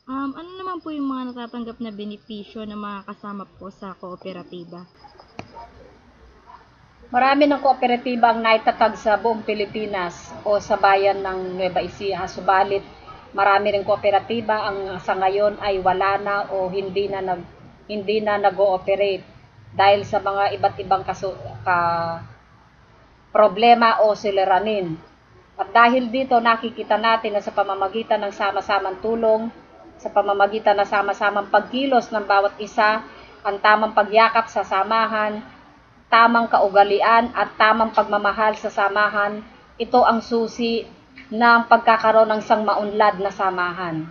Ano naman po yung mga natatanggap na benepisyo ng mga kasama po sa kooperatiba? Marami ng kooperatiba ang naitatag sa buong Pilipinas o sa bayan ng Nueva Ecija. Subalit, marami ring kooperatiba ang sa ngayon ay wala na o hindi na nag-ooperate dahil sa mga iba't ibang problema o suliranin. At dahil dito nakikita natin na sa pamamagitan ng sama-samang tulong, sa pamamagitan ng sama-samang pagkilos ng bawat isa, ang tamang pagyakap sa samahan, tamang kaugalian at tamang pagmamahal sa samahan, ito ang susi ng pagkakaroon ng isang maunlad na samahan.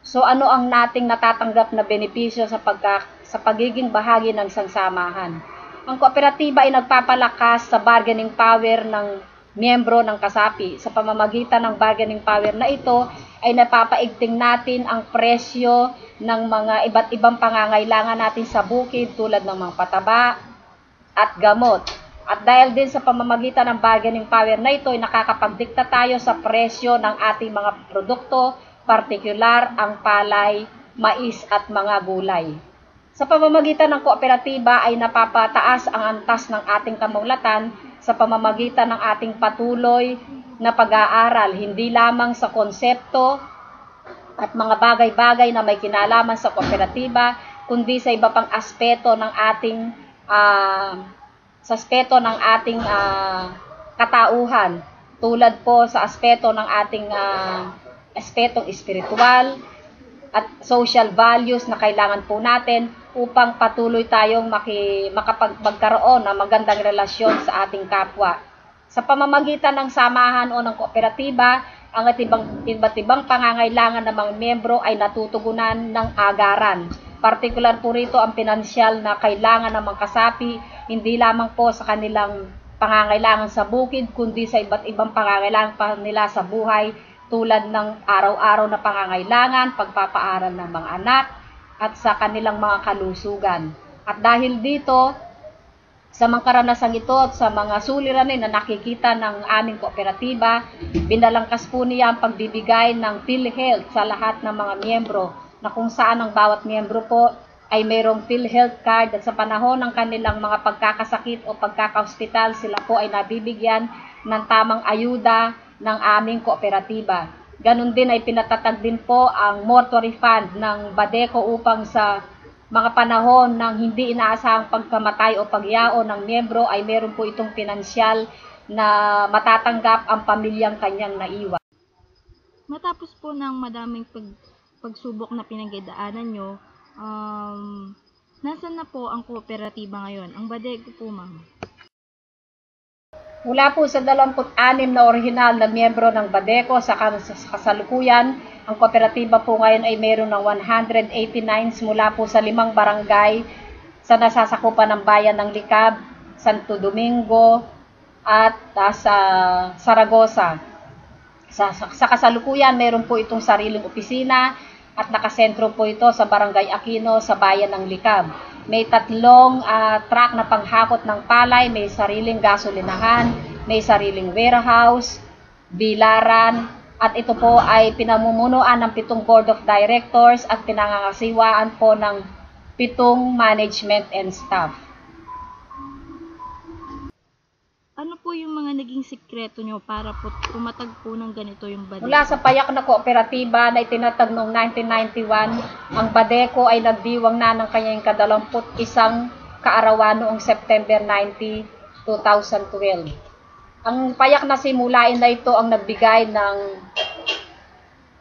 So ano ang nating natatanggap na benepisyo sa pagiging bahagi ng isang samahan? Ang kooperatiba ay nagpapalakas sa bargaining power ng miyembro ng kasapi. Sa pamamagitan ng bargaining power na ito ay napapaigting natin ang presyo ng mga iba't ibang pangangailangan natin sa bukid tulad ng mga pataba at gamot. At dahil din sa pamamagitan ng bargaining power na ito ay nakakapagdikta tayo sa presyo ng ating mga produkto, partikular ang palay, mais at mga gulay. Sa pamamagitan ng kooperatiba ay napapataas ang antas ng ating kamunlatan sa pamamagitan ng ating patuloy na pag-aaral, hindi lamang sa konsepto at mga bagay-bagay na may kinalaman sa kooperatiba, kundi sa iba pang aspeto ng ating katauhan, tulad po sa aspeto ng ating aspetong espiritual at social values na kailangan po natin upang patuloy tayong magkaroon ng magandang relasyon sa ating kapwa. Sa pamamagitan ng samahan o ng kooperatiba, ang iba't ibang pangangailangan ng mga miyembro ay natutugunan ng agaran. Partikular po rito ang pinansyal na kailangan ng mga kasapi, hindi lamang po sa kanilang pangangailangan sa bukid, kundi sa iba't ibang pangangailangan pa nila sa buhay, tulad ng araw-araw na pangangailangan, pagpapaaral ng mga anak, at sa kanilang mga kalusugan. At dahil dito, sa mga karanasang ito at sa mga suliranin na nakikita ng aming kooperatiba, binalangkas po niya ang pagbibigay ng PhilHealth sa lahat ng mga miyembro, na kung saan ang bawat miyembro po ay mayroong PhilHealth card at sa panahon ng kanilang mga pagkakasakit o pagkakahospital, sila po ay nabibigyan ng tamang ayuda ng aming kooperatiba. Ganon din ay pinatatag din po ang mortuary fund ng Badeco upang sa mga panahon ng hindi inaasahang pagkamatay o pagyao ng miyembro ay meron po itong pinansyal na matatanggap ang pamilyang kanyang naiwan. Matapos po ng madaming pagsubok na pinagdaanan nyo, nasaan na po ang kooperatiba ngayon? Ang Badeco po, ma'am. Mula po sa 26 na orihinal na miyembro ng Badeco sa kasalukuyan, ang kooperatiba po ngayon ay mayroon ng 189 mula po sa 5 barangay sa nasasakupan ng bayan ng Likab, Santo Domingo at sa Saragossa. Sa kasalukuyan, mayroon po itong sariling opisina at nakasentro po ito sa Barangay Aquino sa bayan ng Likab. May 3 truck na panghakot ng palay, may sariling gasolinahan, may sariling warehouse, bilaran, at ito po ay pinamumunuan ng 7 board of directors at pinangangasiwaan po ng 7 management and staff. Ano po yung mga naging sikreto nyo para po tumatag po ng ganito yung Badeco? Mula sa payak na kooperatiba na itinatag noong 1991, ang Badeco ay nagdiwang na ng kanyang ka-21 kaarawan noong September 90, 2012. Ang payak na simulain na ito ang nagbigay ng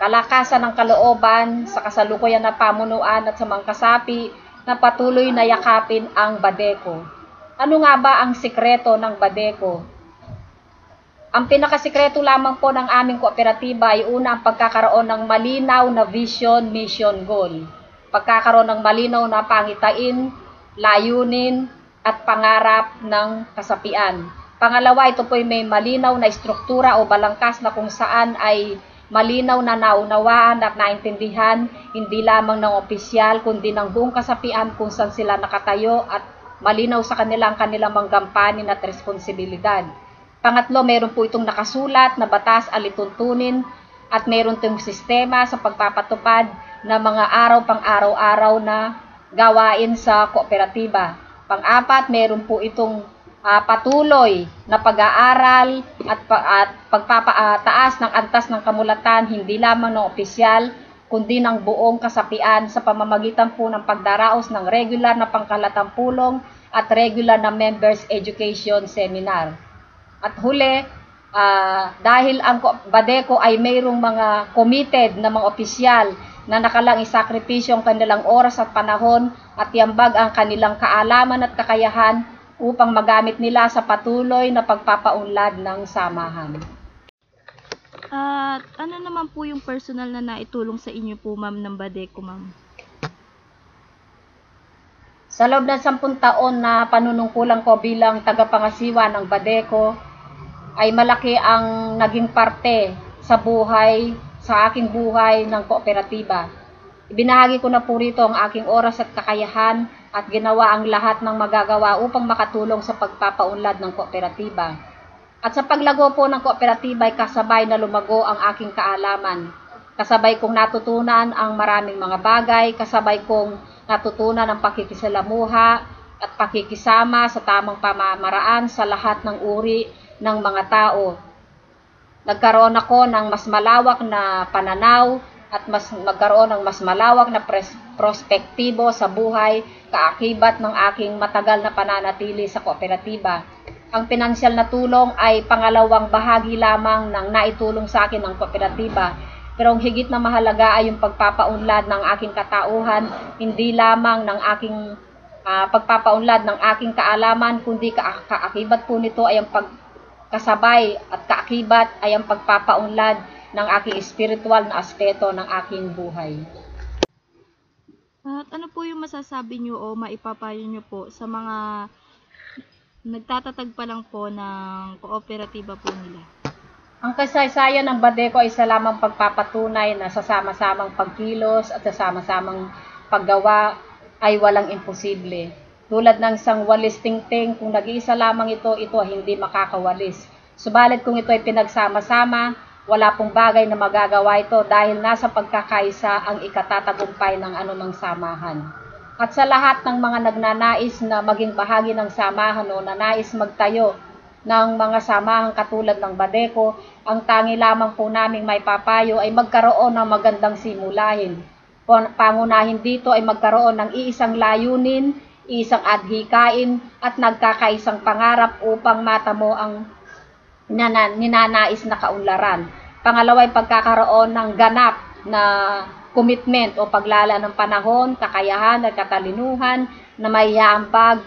kalakasan ng kalooban sa kasalukuyan na pamunuan at sa mga kasapi na patuloy na yakapin ang Badeco. Ano nga ba ang sikreto ng Badeco? Ang pinakasikreto lamang po ng aming kooperatiba ay una ang pagkakaroon ng malinaw na vision, mission, goal. Pagkakaroon ng malinaw na pangitain, layunin, at pangarap ng kasapian. Pangalawa, ito po ay may malinaw na struktura o balangkas na kung saan ay malinaw na naunawaan at naintindihan hindi lamang ng opisyal kundi ng buong kasapian kung saan sila nakatayo at malinaw sa kanila ang kanilang manggampanin at responsibilidad. Pangatlo, meron po itong nakasulat na batas alituntunin at meron tayong sistema sa pagpapatupad ng mga araw-pang-araw-araw na gawain sa kooperatiba. Pang-apat, meron po itong patuloy na pag-aaral at pagpapataas ng antas ng kamulatan, hindi lamang ng opisyal, kundi ng buong kasapian sa pamamagitan po ng pagdaraos ng regular na pangkalatang pulong at regular na members education seminar. At huli, dahil ang Badeco ay mayroong mga committed na mga opisyal na nakalang isakripisyo ang kanilang oras at panahon at yambag ang kanilang kaalaman at kakayahan upang magamit nila sa patuloy na pagpapaunlad ng samahan. At ano naman po yung personal na naitulong sa inyo po, ma'am, ng Badeco, ma'am? Sa loob ng 10 taon na panunungkulan ko bilang tagapangasiwa ng Badeco, ay malaki ang naging parte sa aking buhay ng kooperatiba. Ibinahagi ko na po rito ang aking oras at kakayahan at ginawa ang lahat ng magagawa upang makatulong sa pagpapaunlad ng kooperatiba. At sa paglago po ng kooperatiba ay kasabay na lumago ang aking kaalaman. Kasabay kong natutunan ang maraming mga bagay, kasabay kong natutunan ang pakikisalamuha at pakikisama sa tamang pamamaraan sa lahat ng uri ng mga tao. Nagkaroon ako ng mas malawak na pananaw at magkaroon ng mas malawak na prospektibo sa buhay kaakibat ng aking matagal na pananatili sa kooperatiba. Ang pinansyal na tulong ay pangalawang bahagi lamang ng naitulong sa akin ng kooperatiba. Pero ang higit na mahalaga ay yung pagpapaunlad ng aking katauhan, hindi lamang ng aking pagpapaunlad ng aking kaalaman, kundi kaakibat po nito ay ang pagkasabay at kaakibat ay ang pagpapaunlad ng aking spiritual na aspeto ng aking buhay. At ano po yung masasabi nyo o maipapayo nyo po sa mga nagtatatag pa lang po ng kooperatiba po nila? Ang kasaysayan ng Badeco ay sa lamang pagpapatunay na sa sama-samang pagkilos at sa sama-samang paggawa ay walang imposible. Tulad ng isang walis tingting, kung nag-iisa lamang ito ay hindi makakawalis. Subalit kung ito ay pinagsama-sama, wala pong bagay na magagawa ito dahil nasa pagkakaisa ang ikatatagumpay ng anumang samahan. At sa lahat ng mga nagnanais na maging bahagi ng samahan o nanais magtayo ng mga samahang katulad ng Badeco, ang tangi lamang po naming may papayo ay magkaroon ng magandang simulahin. Pangunahin dito ay magkaroon ng iisang layunin, isang adhikain at nagkakaisang pangarap upang matamo ang ninanais na kaunlaran. Pangalawa ay pagkakaroon ng ganap na commitment o paglala ng panahon, kakayahan at katalinuhan na may haambag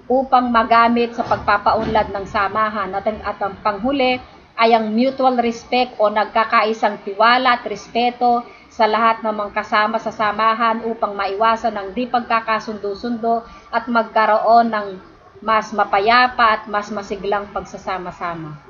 upang magamit sa pagpapaunlad ng samahan. At ang panghuli ay ang mutual respect o nagkakaisang tiwala at respeto sa lahat ng mga kasama sa samahan upang maiwasan ang di pagkakasundo-sundo at magkaroon ng mas mapayapa at mas masiglang pagsasama-sama.